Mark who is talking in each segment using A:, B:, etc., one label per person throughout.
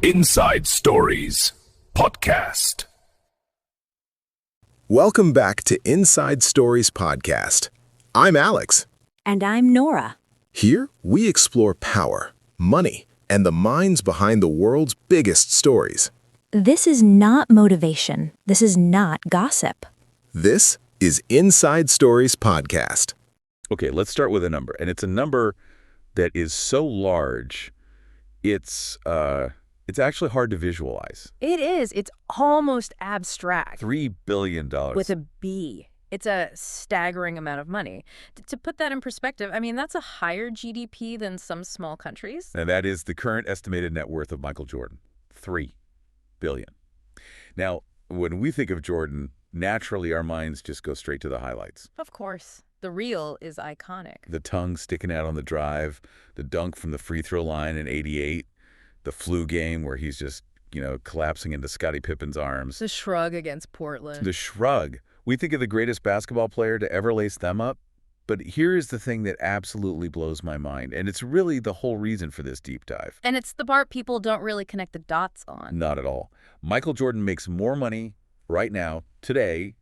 A: Inside Stories Podcast.
B: Welcome back to Inside Stories Podcast. I'm Alex.
C: And I'm Nora.
B: Here, we explore power, money, and the minds behind the world's biggest stories.
C: This is not motivation. This is not gossip.
B: This is Inside Stories Podcast.
D: Okay, let's start with a number. And it's a number that is so large, it's actually hard to visualize.
E: It is. It's almost abstract.
D: $3 billion.
E: With a B. It's a staggering amount of money. To put that in perspective, I mean, that's a higher GDP than some small countries.
D: And that is the current estimated net worth of Michael Jordan. $3 billion. Now, when we think of Jordan, naturally our minds just go straight to the highlights.
E: Of course. The reel is iconic.
D: The tongue sticking out on the drive, the dunk from the free throw line in '88, the flu game where he's just, collapsing into Scottie Pippen's arms.
E: The shrug against Portland.
D: The shrug. We think of the greatest basketball player to ever lace them up, but here is the thing that absolutely blows my mind, and it's really the whole reason for this deep dive.
E: And it's the part people don't really connect the dots on.
D: Not at all. Michael Jordan makes more money right now, today,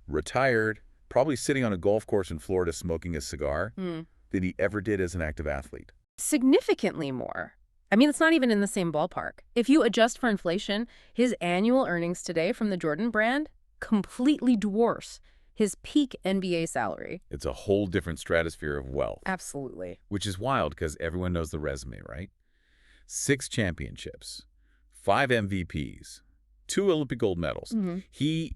D: retired, probably sitting on a golf course in Florida smoking a cigar, than he ever did as an active athlete.
E: Significantly more. I mean, it's not even in the same ballpark. If you adjust for inflation, his annual earnings today from the Jordan brand completely dwarfs his peak NBA salary.
D: It's a whole different stratosphere of wealth.
E: Absolutely.
D: Which is wild because everyone knows the resume, right? 6 championships, 5 MVPs, 2 Olympic gold medals. He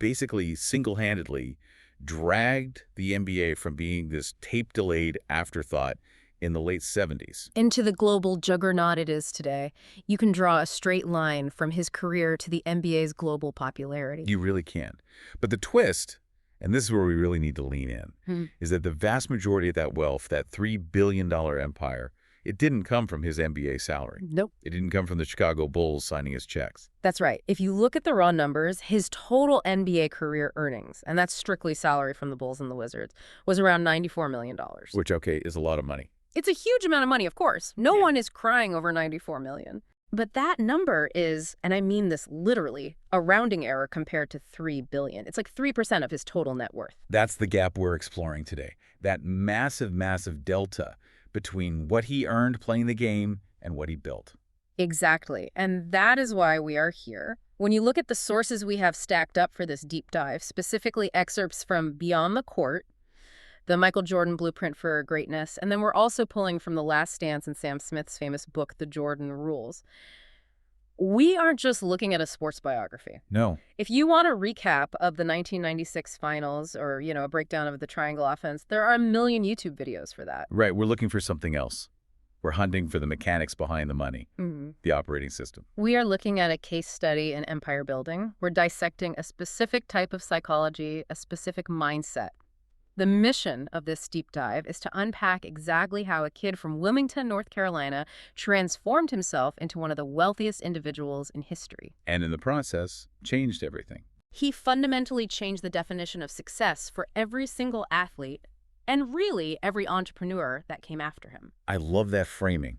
D: basically single-handedly dragged the NBA from being this tape-delayed afterthought in the late 70s.
E: Into the global juggernaut it is today. You can draw a straight line from his career to the NBA's global popularity.
D: You really can. But the twist, and this is where we really need to lean in, is that the vast majority of that wealth, that $3 billion empire, it didn't come from his NBA salary.
E: Nope.
D: It didn't come from the Chicago Bulls signing his checks.
E: That's right. If you look at the raw numbers, his total NBA career earnings, and that's strictly salary from the Bulls and the Wizards, was around $94 million.
D: Which, okay, is a lot of money.
E: It's a huge amount of money, of course. No one is crying over $94 million. But that number is, and I mean this literally, a rounding error compared to $3 billion. It's like 3% of his total net worth.
D: That's the gap we're exploring today. That massive, massive delta between what he earned playing the game and what he built.
E: Exactly. And that is why we are here. When you look at the sources we have stacked up for this deep dive, specifically excerpts from Beyond the Court, the Michael Jordan Blueprint for Greatness, and then we're also pulling from The Last Dance and Sam Smith's famous book, The Jordan Rules. We aren't just looking at a sports biography.
D: No.
E: If you want a recap of the 1996 finals or, a breakdown of the triangle offense, there are a million YouTube videos for that.
D: Right. We're looking for something else. We're hunting for the mechanics behind the money, the operating system.
E: We are looking at a case study in empire building. We're dissecting a specific type of psychology, a specific mindset. The mission of this deep dive is to unpack exactly how a kid from Wilmington, North Carolina, transformed himself into one of the wealthiest individuals in history.
D: And in the process, changed everything.
E: He fundamentally changed the definition of success for every single athlete and really every entrepreneur that came after him.
D: I love that framing.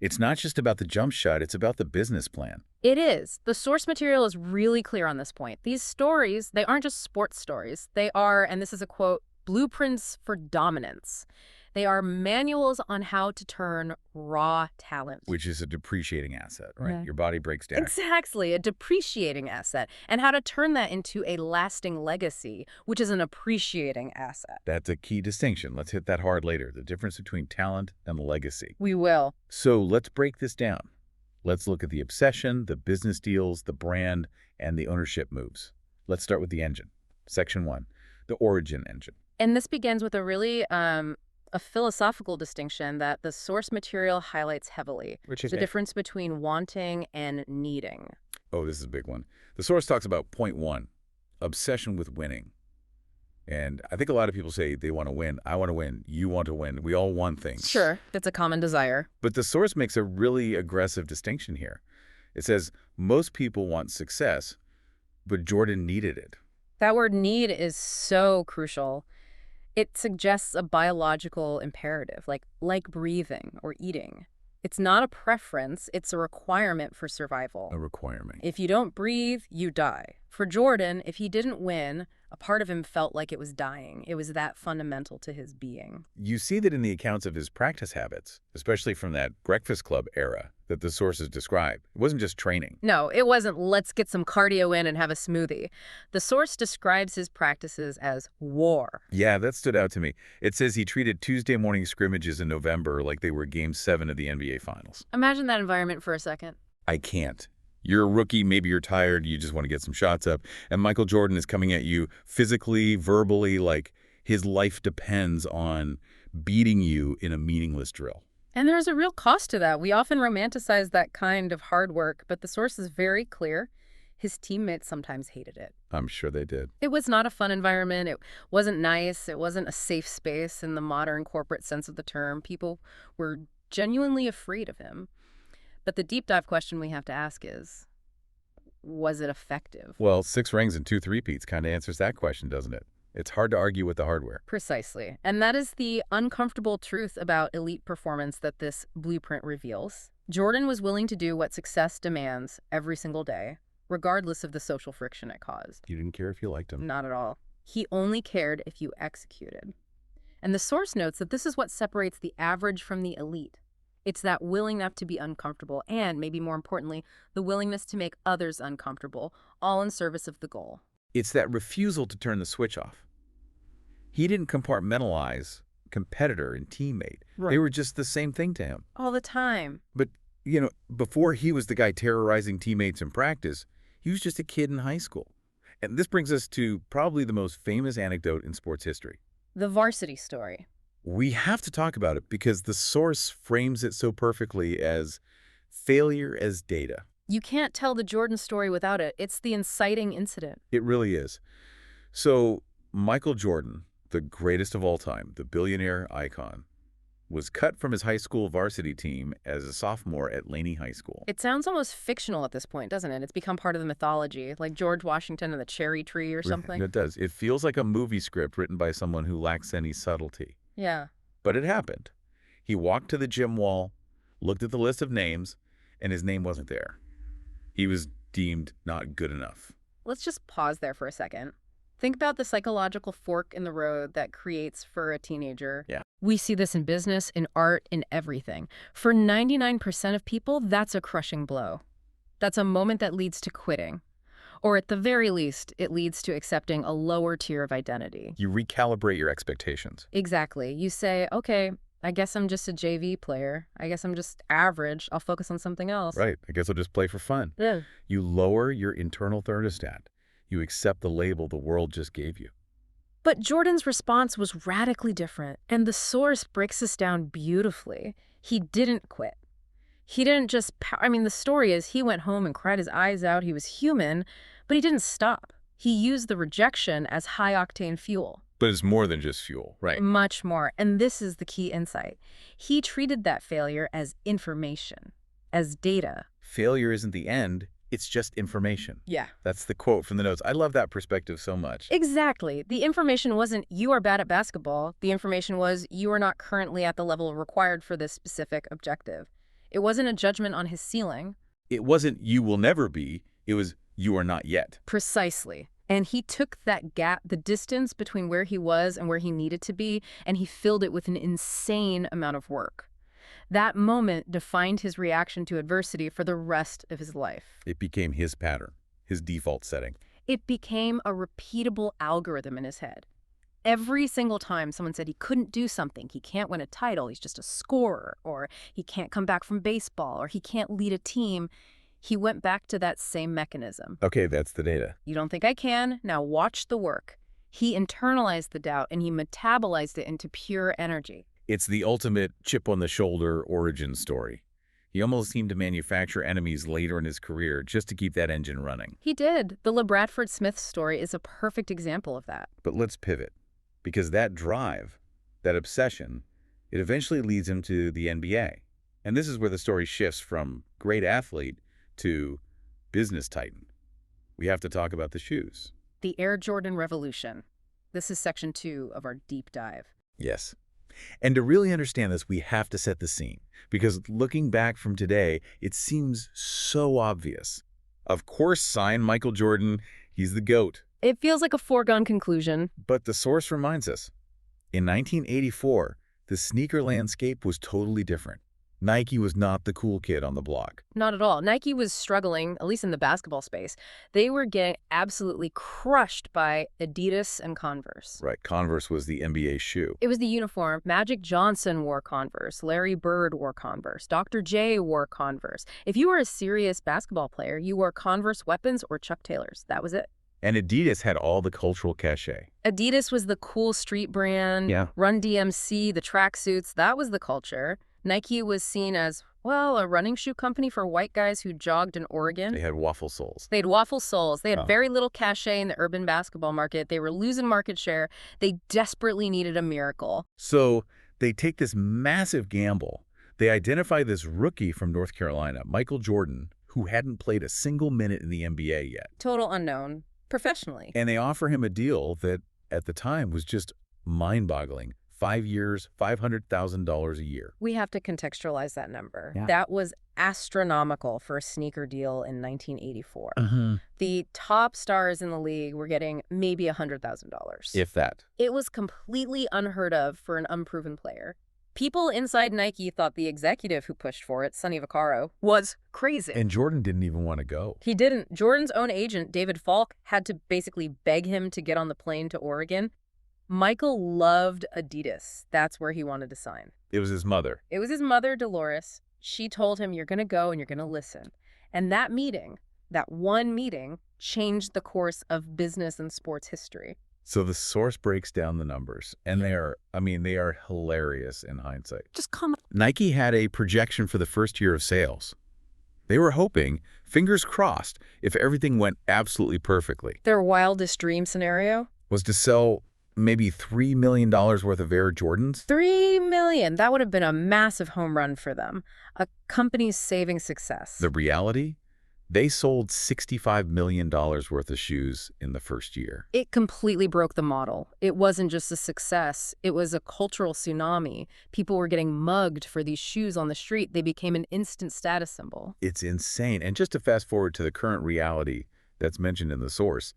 D: It's not just about the jump shot, it's about the business plan.
E: It is. The source material is really clear on this point. These stories, they aren't just sports stories. They are, and this is a quote, blueprints for dominance. They are manuals on how to turn raw talent.
D: Which is a depreciating asset, right?
E: Yeah.
D: Your body breaks down.
E: Exactly, a depreciating asset. And how to turn that into a lasting legacy, which is an appreciating asset.
D: That's a key distinction. Let's hit that hard later. The difference between talent and legacy.
E: We will.
D: So let's break this down. Let's look at the obsession, the business deals, the brand, and the ownership moves. Let's start with the engine. Section 1, the origin engine.
E: And this begins with a really a philosophical distinction that the source material highlights heavily.
D: Which is
E: the difference between wanting and needing.
D: Oh, this is a big one. The source talks about point 1, obsession with winning. And I think a lot of people say they want to win. I want to win. You want to win. We all want things.
E: Sure, that's a common desire.
D: But the source makes a really aggressive distinction here. It says most people want success, but Jordan needed it.
E: That word need is so crucial. It suggests a biological imperative, like breathing or eating. It's not a preference, it's a requirement for survival.
D: A requirement.
E: If you don't breathe, you die. For Jordan, if he didn't win, a part of him felt like it was dying. It was that fundamental to his being.
D: You see that in the accounts of his practice habits, especially from that Breakfast Club era that the sources describe. It wasn't just training.
E: No, it wasn't let's get some cardio in and have a smoothie. The source describes his practices as war.
D: Yeah, that stood out to me. It says he treated Tuesday morning scrimmages in November like they were Game 7 of the NBA Finals.
E: Imagine that environment for a second.
D: I can't. You're a rookie, maybe you're tired, you just want to get some shots up, and Michael Jordan is coming at you physically, verbally, like his life depends on beating you in a meaningless drill.
E: And there's a real cost to that. We often romanticize that kind of hard work, but the source is very clear. His teammates sometimes hated it.
D: I'm sure they did.
E: It was not a fun environment. It wasn't nice. It wasn't a safe space in the modern corporate sense of the term. People were genuinely afraid of him. But the deep dive question we have to ask is, was it effective?
D: Well, 6 rings and 2 three-peats kind of answers that question, doesn't it? It's hard to argue with the hardware.
E: Precisely. And that is the uncomfortable truth about elite performance that this blueprint reveals. Jordan was willing to do what success demands every single day, regardless of the social friction it caused.
D: You didn't care if you liked him.
E: Not at all. He only cared if you executed. And the source notes that this is what separates the average from the elite. It's that willingness to be uncomfortable and, maybe more importantly, the willingness to make others uncomfortable, all in service of the goal.
D: It's that refusal to turn the switch off. He didn't compartmentalize competitor and teammate.
E: Right.
D: They were just the same thing to him.
E: All the time.
D: But, before he was the guy terrorizing teammates in practice, he was just a kid in high school. And this brings us to probably the most famous anecdote in sports history.
E: The varsity story.
D: We have to talk about it because the source frames it so perfectly as failure as data.
E: You can't tell the Jordan story without it. It's the inciting incident.
D: It really is. So Michael Jordan, the greatest of all time, the billionaire icon, was cut from his high school varsity team as a sophomore at Laney High School.
E: It sounds almost fictional at this point, doesn't it? It's become part of the mythology, like George Washington and the cherry tree or something.
D: It does. It feels like a movie script written by someone who lacks any subtlety.
E: Yeah.
D: But it happened. He walked to the gym wall, looked at the list of names, and his name wasn't there. He was deemed not good enough.
E: Let's just pause there for a second. Think about the psychological fork in the road that creates for a teenager.
D: Yeah.
E: We see this in business, in art, in everything. For 99% of people, that's a crushing blow. That's a moment that leads to quitting. Or at the very least, it leads to accepting a lower tier of identity.
D: You recalibrate your expectations.
E: Exactly. You say, okay, I guess I'm just a JV player. I guess I'm just average. I'll focus on something else.
D: Right. I guess I'll just play for fun.
E: Yeah.
D: You lower your internal thermostat. You accept the label the world just gave you.
E: But Jordan's response was radically different, and the source breaks this down beautifully. He didn't quit. He didn't just, the story is he went home and cried his eyes out. He was human, but he didn't stop. He used the rejection as high-octane fuel.
D: But it's more than just fuel, right?
E: Much more. And this is the key insight. He treated that failure as information, as data.
D: Failure isn't the end. It's just information.
E: Yeah.
D: That's the quote from the notes. I love that perspective so much.
E: Exactly. The information wasn't you are bad at basketball. The information was you are not currently at the level required for this specific objective. It wasn't a judgment on his ceiling.
D: It wasn't you will never be. It was you are not yet.
E: Precisely. And he took that gap, the distance between where he was and where he needed to be, and he filled it with an insane amount of work. That moment defined his reaction to adversity for the rest of his life.
D: It became his pattern, his default setting.
E: It became a repeatable algorithm in his head. Every single time someone said he couldn't do something, he can't win a title, he's just a scorer, or he can't come back from baseball, or he can't lead a team, he went back to that same mechanism.
D: Okay, that's the data.
E: You don't think I can? Now watch the work. He internalized the doubt and he metabolized it into pure energy.
D: It's the ultimate chip-on-the-shoulder origin story. He almost seemed to manufacture enemies later in his career just to keep that engine running.
E: He did. The LeBradford Smith story is a perfect example of that.
D: But let's pivot, because that drive, that obsession, it eventually leads him to the NBA. And this is where the story shifts from great athlete to business titan. We have to talk about the shoes.
E: The Air Jordan Revolution. This is section 2 of our deep dive.
D: Yes. And to really understand this, we have to set the scene, because looking back from today, it seems so obvious. Of course, sign Michael Jordan, he's the GOAT.
E: It feels like a foregone conclusion.
D: But the source reminds us, in 1984, the sneaker landscape was totally different. Nike was not the cool kid on the block.
E: Not at all. Nike was struggling, at least in the basketball space. They were getting absolutely crushed by Adidas and Converse.
D: Right, Converse was the NBA shoe.
E: It was the uniform. Magic Johnson wore Converse. Larry Bird wore Converse. Dr. J wore Converse. If you were a serious basketball player, you wore Converse weapons or Chuck Taylors. That was it.
D: And Adidas had all the cultural cachet.
E: Adidas was the cool street brand.
D: Yeah.
E: Run DMC, the tracksuits, that was the culture. Nike was seen as, well, a running shoe company for white guys who jogged in Oregon.
D: They had waffle soles.
E: They had waffle soles. They had very little cachet in the urban basketball market. They were losing market share. They desperately needed a miracle.
D: So they take this massive gamble. They identify this rookie from North Carolina, Michael Jordan, who hadn't played a single minute in the NBA yet.
E: Total unknown, professionally.
D: And they offer him a deal that, at the time, was just mind-boggling. 5 years, $500,000 a year.
E: We have to contextualize that number.
D: Yeah.
E: That was astronomical for a sneaker deal in 1984. The top stars in the league were getting maybe $100,000.
D: If that.
E: It was completely unheard of for an unproven player. People inside Nike thought the executive who pushed for it, Sonny Vaccaro, was crazy.
D: And Jordan didn't even want to go.
E: He didn't. Jordan's own agent, David Falk, had to basically beg him to get on the plane to Oregon. Michael loved Adidas. That's where he wanted to sign.
D: It was his mother.
E: It was his mother, Dolores. She told him, you're going to go and you're going to listen. And that meeting, that one meeting, changed the course of business and sports history.
D: So the source breaks down the numbers, and they are hilarious in hindsight.
E: Just come.
D: Nike had a projection for the first year of sales. They were hoping, fingers crossed, if everything went absolutely perfectly,
E: Their wildest dream scenario?
D: was to sell maybe $3 million worth of Air Jordans.
E: $3 million. That would have been a massive home run for them. A company's saving success.
D: The reality? They sold $65 million worth of shoes in the first year.
E: It completely broke the model. It wasn't just a success. It was a cultural tsunami. People were getting mugged for these shoes on the street. They became an instant status symbol.
D: It's insane. And just to fast forward to the current reality that's mentioned in the source,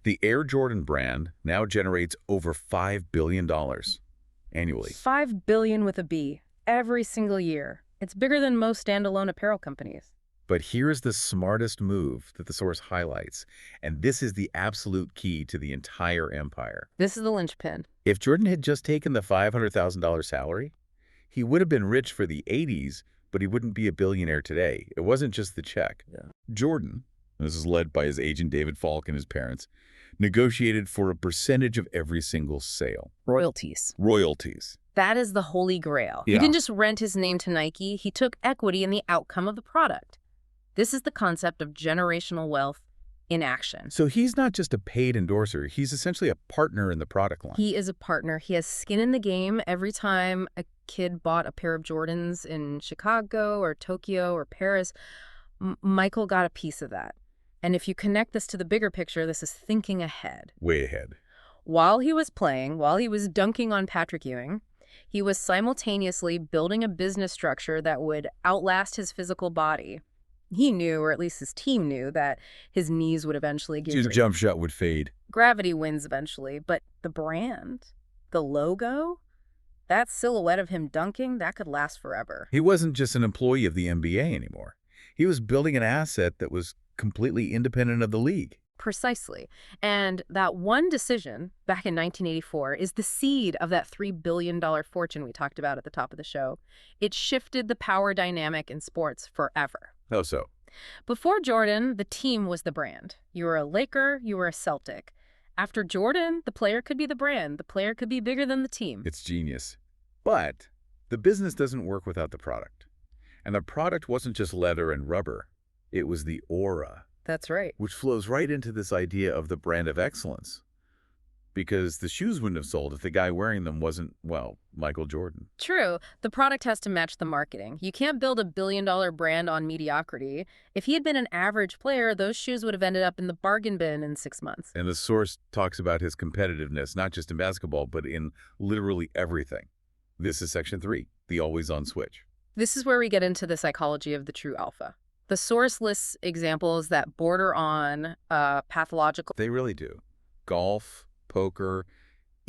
D: the Air Jordan brand now generates over $5 billion annually.
E: $5 billion with a B every single year. It's bigger than most standalone apparel companies.
D: But here's the smartest move that the source highlights, and this is the absolute key to the entire empire.
E: This is the linchpin.
D: If Jordan had just taken the $500,000 salary, he would have been rich for the 80s, but he wouldn't be a billionaire today. It wasn't just the check. Jordan, this is led by his agent David Falk and his parents, negotiated for a percentage of every single sale.
E: Royalties.
D: Royalties.
E: That is the holy grail.
D: Yeah.
E: He didn't just rent his name to Nike. He took equity in the outcome of the product. This is the concept of generational wealth in action.
D: So he's not just a paid endorser. He's essentially a partner in the product line.
E: He is a partner. He has skin in the game. Every time a kid bought a pair of Jordans in Chicago or Tokyo or Paris, Michael got a piece of that. And if you connect this to the bigger picture, this is thinking ahead.
D: Way ahead.
E: While he was playing, while he was dunking on Patrick Ewing, he was simultaneously building a business structure that would outlast his physical body. He knew, or at least his team knew, that his knees would eventually give
D: His
E: way.
D: jump shot would fade.
E: Gravity wins eventually, but the brand, the logo, that silhouette of him dunking, that could last forever.
D: He wasn't just an employee of the NBA anymore. He was building an asset that was completely independent of the league.
E: Precisely. And that one decision back in 1984 is the seed of that $3 billion fortune we talked about at the top of the show. It shifted the power dynamic in sports forever.
D: How so?
E: Before Jordan, the team was the brand. You were a Laker, you were a Celtic. After Jordan, the player could be the brand. The player could be bigger than the team.
D: It's genius. But the business doesn't work without the product. And the product wasn't just leather and rubber. It was the aura.
E: That's right.
D: Which flows right into this idea of the brand of excellence. Because the shoes wouldn't have sold if the guy wearing them wasn't, well, Michael Jordan.
E: True. The product has to match the marketing. You can't build a billion-dollar brand on mediocrity. If he had been an average player, those shoes would have ended up in the bargain bin in 6 months.
D: And the source talks about his competitiveness, not just in basketball, but in literally everything. This is section 3, the always-on switch.
E: This is where we get into the psychology of the true alpha. The source lists examples that border on pathological.
D: They really do. Golf, poker,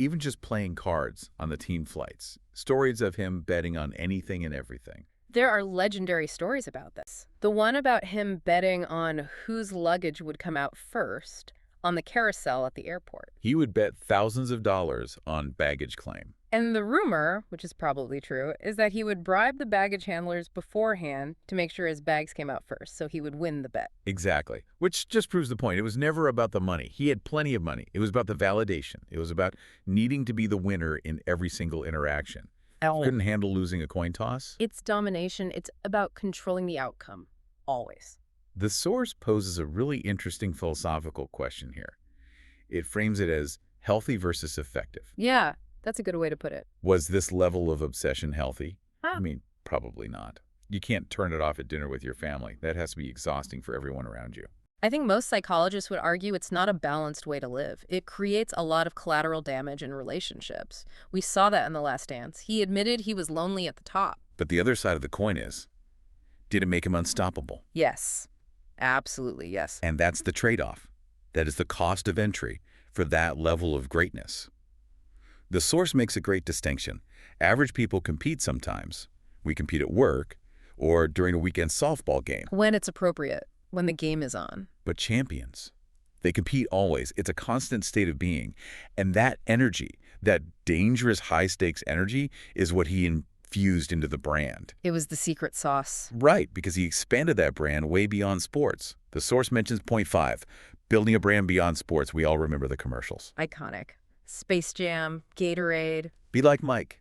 D: even just playing cards on the team flights. Stories of him betting on anything and everything.
E: There are legendary stories about this. The one about him betting on whose luggage would come out first on the carousel at the airport.
D: He would bet thousands of dollars on baggage claim.
E: And the rumor, which is probably true, is that he would bribe the baggage handlers beforehand to make sure his bags came out first, so he would win the bet.
D: Exactly. Which just proves the point. It was never about the money. He had plenty of money. It was about the validation. It was about needing to be the winner in every single interaction. Couldn't handle losing a coin toss.
E: It's domination. It's about controlling the outcome. Always.
D: The source poses a really interesting philosophical question here. It frames it as healthy versus effective.
E: Yeah, that's a good way to put it.
D: Was this level of obsession healthy?
E: Huh.
D: I mean, probably not. You can't turn it off at dinner with your family. That has to be exhausting for everyone around you.
E: I think most psychologists would argue it's not a balanced way to live. It creates a lot of collateral damage in relationships. We saw that in The Last Dance. He admitted he was lonely at the top.
D: But the other side of the coin is, did it make him unstoppable?
E: Yes. Absolutely, yes.
D: And that's the trade-off. That is the cost of entry for that level of greatness. The source makes a great distinction. Average people compete sometimes. We compete at work or during a weekend softball game.
E: When it's appropriate, when the game is on.
D: But champions, they compete always. It's a constant state of being. And that energy, that dangerous high-stakes energy, is what he infused into the brand.
E: It was the secret sauce.
D: Right, because he expanded that brand way beyond sports. The source mentions point 5, building a brand beyond sports. We all remember the commercials.
E: Iconic. Space Jam, Gatorade.
D: Be like Mike.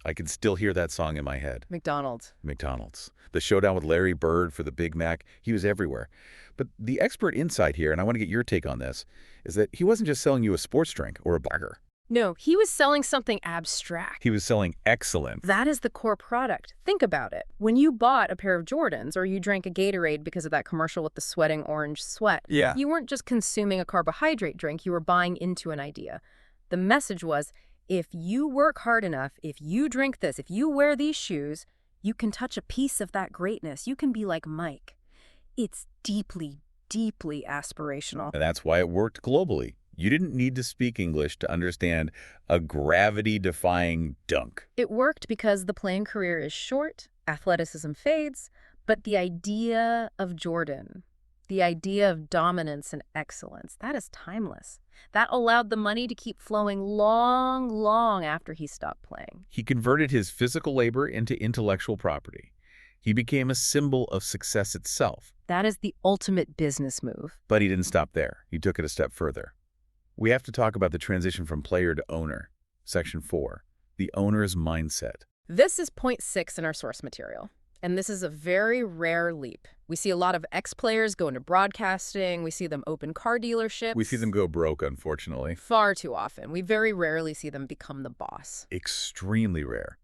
D: I can still hear that song in my head.
E: McDonald's.
D: The showdown with Larry Bird for the Big Mac, he was everywhere. But the expert insight here, and I want to get your take on this, is that he wasn't just selling you a sports drink or a burger.
E: No, he was selling something abstract.
D: He was selling excellence.
E: That is the core product. Think about it. When you bought a pair of Jordans or you drank a Gatorade because of that commercial with the sweating orange sweat, you weren't just consuming a carbohydrate drink, you were buying into an idea. The message was, if you work hard enough, if you drink this, if you wear these shoes, you can touch a piece of that greatness. You can be like Mike. It's deeply, deeply aspirational.
D: And that's why it worked globally. You didn't need to speak English to understand a gravity-defying dunk.
E: It worked because the playing career is short, athleticism fades, but the idea of Jordan, the idea of dominance and excellence, that is timeless. That allowed the money to keep flowing long, long after he stopped playing.
D: He converted his physical labor into intellectual property. He became a symbol of success itself.
E: That is the ultimate business move.
D: But he didn't stop there. He took it a step further. We have to talk about the transition from player to owner. Section 4, the owner's mindset.
E: This is point 6 in our source material. And this is a very rare leap. We see a lot of ex-players go into broadcasting. We see them open car dealerships.
D: We see them go broke, unfortunately.
E: Far too often. We very rarely see them become the boss.
D: Extremely rare.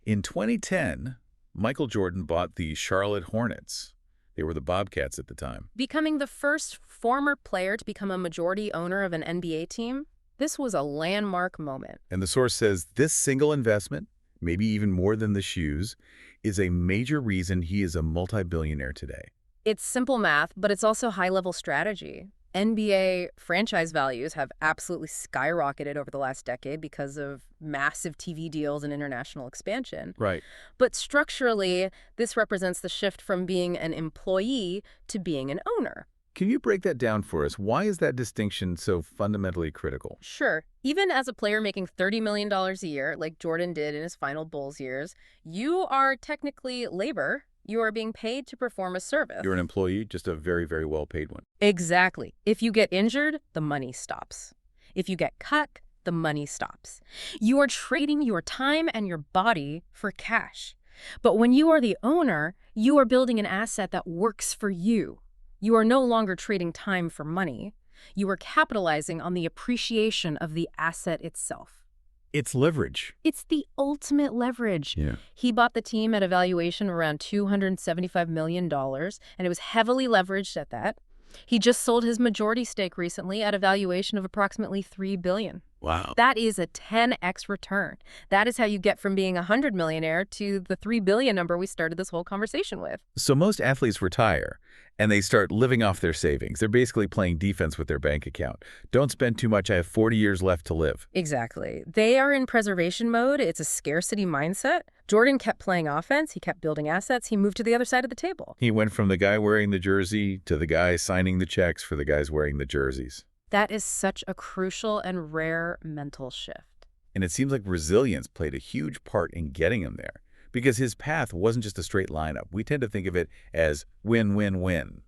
D: In 2010, Michael Jordan bought the Charlotte Hornets. They were the Bobcats at the time.
E: Becoming the first former player to become a majority owner of an NBA team, this was a landmark moment.
D: And the source says this single investment, maybe even more than the shoes, is a major reason he is a multi-billionaire today.
E: It's simple math, but it's also high-level strategy. NBA franchise values have absolutely skyrocketed over the last decade because of massive TV deals and international expansion.
D: Right.
E: But structurally, this represents the shift from being an employee to being an owner.
D: Can you break that down for us? Why is that distinction so fundamentally critical?
E: Sure. Even as a player making $30 million a year, like Jordan did in his final Bulls years, you are technically labor. You are being paid to perform a service.
D: You're an employee, just a very, very well-paid one.
E: Exactly. If you get injured, the money stops. If you get cut, the money stops. You are trading your time and your body for cash. But when you are the owner, you are building an asset that works for you. You are no longer trading time for money. You are capitalizing on the appreciation of the asset itself.
D: It's leverage.
E: It's the ultimate leverage.
D: Yeah.
E: He bought the team at a valuation around $275 million, and it was heavily leveraged at that. He just sold his majority stake recently at a valuation of approximately $3 billion.
D: Wow.
E: That is a 10x return. That is how you get from being a 100 millionaire to the $3 billion number we started this whole conversation with.
D: So most athletes retire, and they start living off their savings. They're basically playing defense with their bank account. Don't spend too much. I have 40 years left to live.
E: Exactly. They are in preservation mode. It's a scarcity mindset. Jordan kept playing offense. He kept building assets. He moved to the other side of the table.
D: He went from the guy wearing the jersey to the guy signing the checks for the guys wearing the jerseys.
E: That is such a crucial and rare mental shift.
D: And it seems like resilience played a huge part in getting him there, because his path wasn't just a straight line up. We tend to think of it as win, win, win.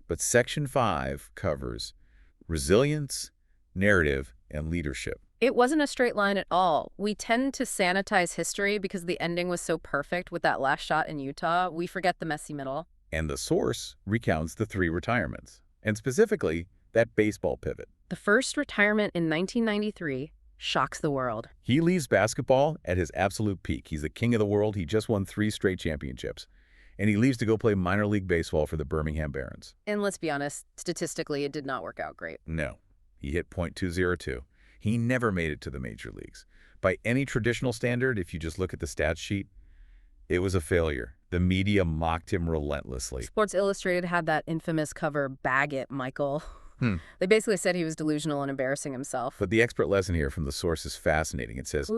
D: But Section 5 covers resilience, narrative, and leadership.
E: It wasn't a straight line at all. We tend to sanitize history because the ending was so perfect with that last shot in Utah. We forget the messy middle.
D: And the source recounts the 3 retirements, and specifically that baseball pivot.
E: The first retirement in 1993 shocks the world.
D: He leaves basketball at his absolute peak. He's the king of the world. He just won 3 straight championships. And he leaves to go play minor league baseball for the Birmingham Barons.
E: And let's be honest, statistically, it did not work out great.
D: No. He hit .202. He never made it to the major leagues. By any traditional standard, if you just look at the stats sheet, it was a failure. The media mocked him relentlessly.
E: Sports Illustrated had that infamous cover, "Bag it, Michael." They basically said he was delusional and embarrassing himself.
D: But the expert lesson here from the source is fascinating. It says,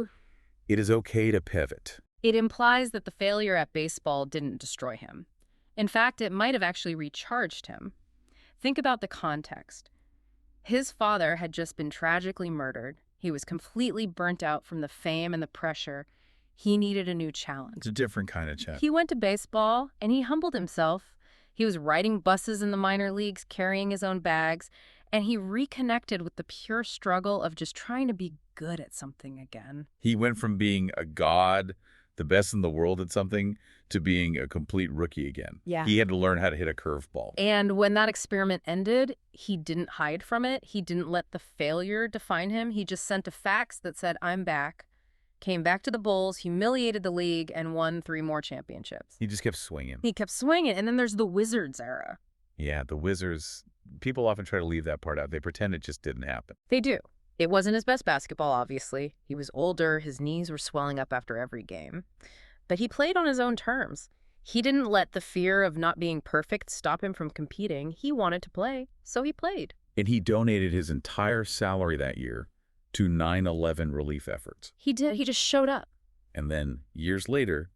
D: it is okay to pivot.
E: It implies that the failure at baseball didn't destroy him. In fact, it might have actually recharged him. Think about the context. His father had just been tragically murdered. He was completely burnt out from the fame and the pressure. He needed a new challenge.
D: It's a different kind of challenge.
E: He went to baseball, and he humbled himself. He was riding buses in the minor leagues, carrying his own bags, and he reconnected with the pure struggle of just trying to be good at something again.
D: He went from being a god, the best in the world at something, to being a complete rookie again.
E: Yeah.
D: He had to learn how to hit a curveball.
E: And when that experiment ended, he didn't hide from it. He didn't let the failure define him. He just sent a fax that said, "I'm back," came back to the Bulls, humiliated the league, and won 3 more championships.
D: He just kept swinging.
E: He kept swinging. And then there's the Wizards era.
D: Yeah, the Wizards, people often try to leave that part out. They pretend it just didn't happen.
E: They do. It wasn't his best basketball, obviously. He was older. His knees were swelling up after every game. But he played on his own terms. He didn't let the fear of not being perfect stop him from competing. He wanted to play, so he played.
D: And he donated his entire salary that year to 9/11 relief efforts.
E: He did. He just showed up.
D: And then, years later,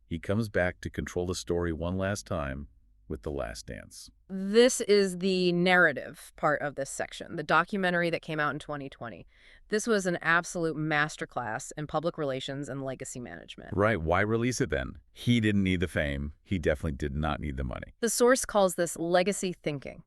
D: he comes back to control the story one last time with The Last Dance.
E: This is the narrative part of this section, the documentary that came out in 2020. This was an absolute masterclass in public relations and legacy management.
D: Right. Why release it then? He didn't need the fame. He definitely did not need the money.
E: The source calls this legacy thinking.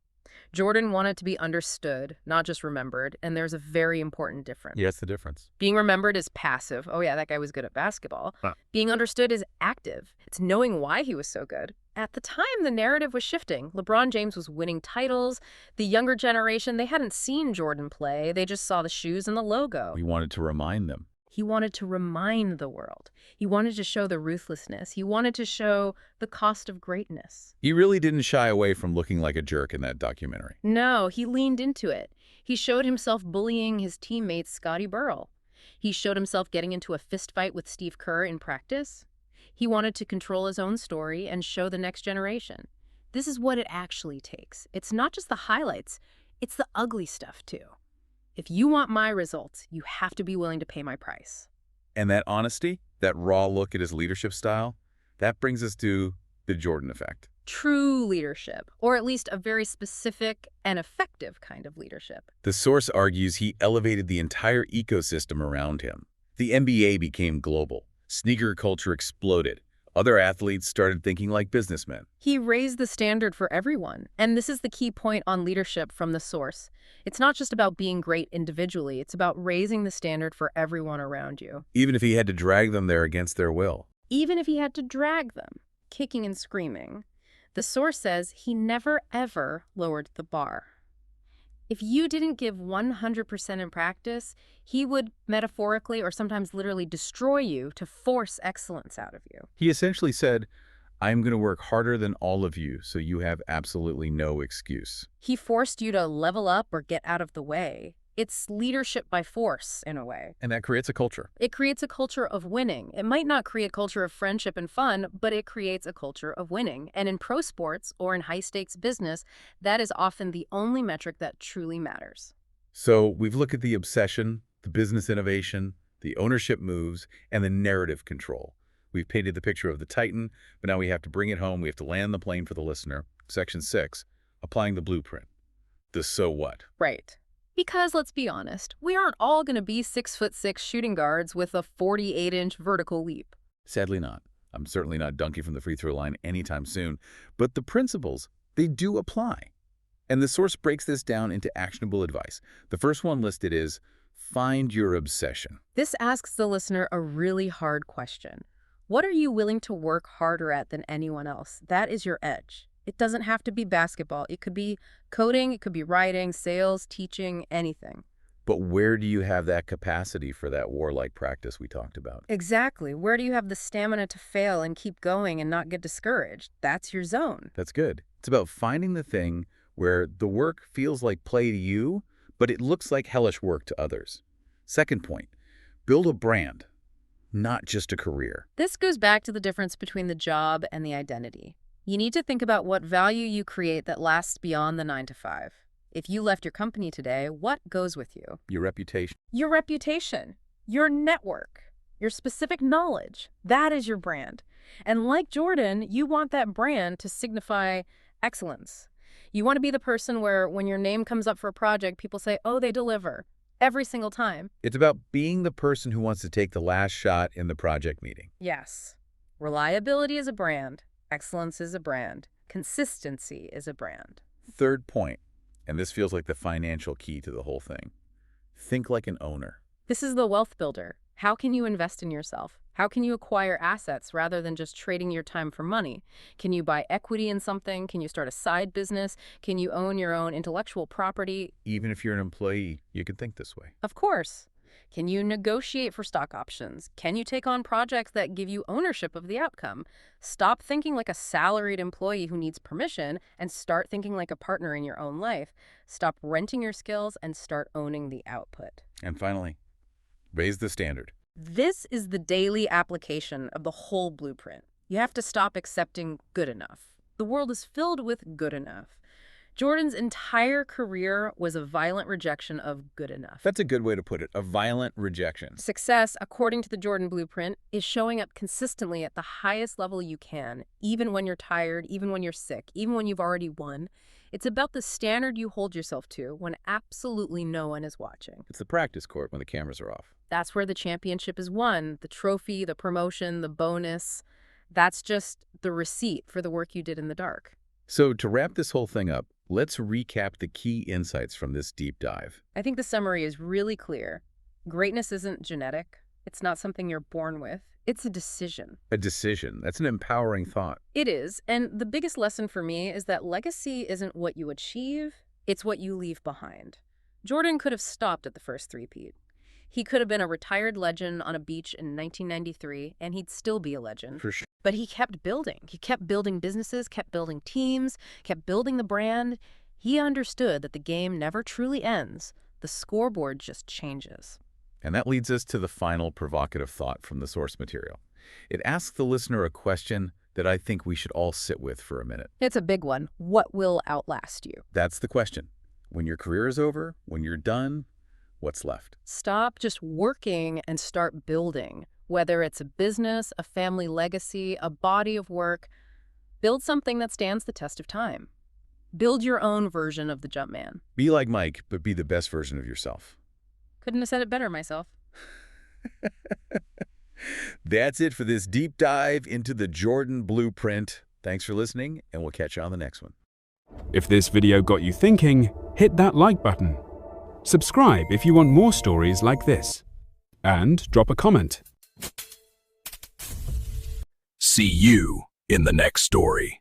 E: Jordan wanted to be understood, not just remembered, and there's a very important difference.
D: Yeah, it's the difference.
E: Being remembered is passive. Oh yeah, that guy was good at basketball. Being understood is active. It's knowing why he was so good. At the time, the narrative was shifting. LeBron James was winning titles. The younger generation, they hadn't seen Jordan play. They just saw the shoes and the logo.
D: He wanted to remind them.
E: He wanted to remind the world. He wanted to show the ruthlessness. He wanted to show the cost of greatness.
D: He really didn't shy away from looking like a jerk in that documentary.
E: No, he leaned into it. He showed himself bullying his teammate, Scotty Burrell. He showed himself getting into a fistfight with Steve Kerr in practice. He wanted to control his own story and show the next generation. This is what it actually takes. It's not just the highlights. It's the ugly stuff, too. If you want my results, you have to be willing to pay my price.
D: And that honesty, that raw look at his leadership style, that brings us to the Jordan effect.
E: True leadership, or at least a very specific and effective kind of leadership.
D: The source argues he elevated the entire ecosystem around him. The NBA became global. Sneaker culture exploded. Other athletes started thinking like businessmen.
E: He raised the standard for everyone. And this is the key point on leadership from the source. It's not just about being great individually. It's about raising the standard for everyone around you.
D: Even if he had to drag them there against their will.
E: Even if he had to drag them, kicking and screaming. The source says he never, ever lowered the bar. If you didn't give 100% in practice, he would metaphorically or sometimes literally destroy you to force excellence out of you.
D: He essentially said, I'm going to work harder than all of you, so you have absolutely no excuse.
E: He forced you to level up or get out of the way. It's leadership by force, in a way.
D: And that creates a culture.
E: It creates a culture of winning. It might not create a culture of friendship and fun, but it creates a culture of winning. And in pro sports or in high-stakes business, that is often the only metric that truly matters.
D: So we've looked at the obsession, the business innovation, the ownership moves, and the narrative control. We've painted the picture of the Titan, but now we have to bring it home. We have to land the plane for the listener. Section 6, applying the blueprint. The so what?
E: Right. Because let's be honest, we aren't all going to be 6'6" shooting guards with a 48-inch vertical leap.
D: Sadly not. I'm certainly not dunking from the free throw line anytime soon. But the principles, they do apply. And the source breaks this down into actionable advice. The first one listed is, find your obsession.
E: This asks the listener a really hard question. What are you willing to work harder at than anyone else? That is your edge. It doesn't have to be basketball. It could be coding, it could be writing, sales, teaching, anything.
D: But where do you have that capacity for that warlike practice we talked about?
E: Exactly. Where do you have the stamina to fail and keep going and not get discouraged? That's your zone.
D: That's good. It's about finding the thing where the work feels like play to you, but it looks like hellish work to others. Second point, build a brand, not just a career.
E: This goes back to the difference between the job and the identity. You need to think about what value you create that lasts beyond the 9 to 5. If you left your company today, what goes with you?
D: Your reputation.
E: Your reputation, your network, your specific knowledge. That is your brand. And like Jordan, you want that brand to signify excellence. You want to be the person where when your name comes up for a project, people say, oh, they deliver. Every single time.
D: It's about being the person who wants to take the last shot in the project meeting.
E: Yes. Reliability is a brand. Excellence is a brand. Consistency is a brand.
D: Third point, and this feels like the financial key to the whole thing. Think like an owner.
E: This is the wealth builder. How can you invest in yourself? How can you acquire assets rather than just trading your time for money? Can you buy equity in something? Can you start a side business? Can you own your own intellectual property?
D: Even if you're an employee, you can think this way.
E: Of course. Can you negotiate for stock options? Can you take on projects that give you ownership of the outcome? Stop thinking like a salaried employee who needs permission and start thinking like a partner in your own life. Stop renting your skills and start owning the output.
D: And finally, raise the standard.
E: This is the daily application of the whole blueprint. You have to stop accepting good enough. The world is filled with good enough. Jordan's entire career was a violent rejection of good enough.
D: That's a good way to put it, a violent rejection.
E: Success, according to the Jordan blueprint, is showing up consistently at the highest level you can, even when you're tired, even when you're sick, even when you've already won. It's about the standard you hold yourself to when absolutely no one is watching.
D: It's the practice court when the cameras are off.
E: That's where the championship is won, the trophy, the promotion, the bonus. That's just the receipt for the work you did in the dark.
D: So to wrap this whole thing up, let's recap the key insights from this deep dive.
E: I think the summary is really clear. Greatness isn't genetic. It's not something you're born with. It's a decision.
D: A decision. That's an empowering thought.
E: It is. And the biggest lesson for me is that legacy isn't what you achieve. It's what you leave behind. Jordan could have stopped at the first three-peat. He could have been a retired legend on a beach in 1993, and he'd still be a legend.
D: For sure.
E: But he kept building. He kept building businesses, kept building teams, kept building the brand. He understood that the game never truly ends. The scoreboard just changes.
D: And that leads us to the final provocative thought from the source material. It asks the listener a question that I think we should all sit with for a minute.
E: It's a big one. What will outlast you?
D: That's the question. When your career is over, when you're done, what's left?
E: Stop just working and start building. Whether it's a business, a family legacy, a body of work, build something that stands the test of time. Build your own version of the Jumpman.
D: Be like Mike, but be the best version of yourself.
E: Couldn't have said it better myself.
D: That's it for this deep dive into the Jordan blueprint. Thanks for listening, and we'll catch you on the next one.
A: If this video got you thinking, hit that like button. Subscribe if you want more stories like this. And drop a comment.
B: See you in the next story.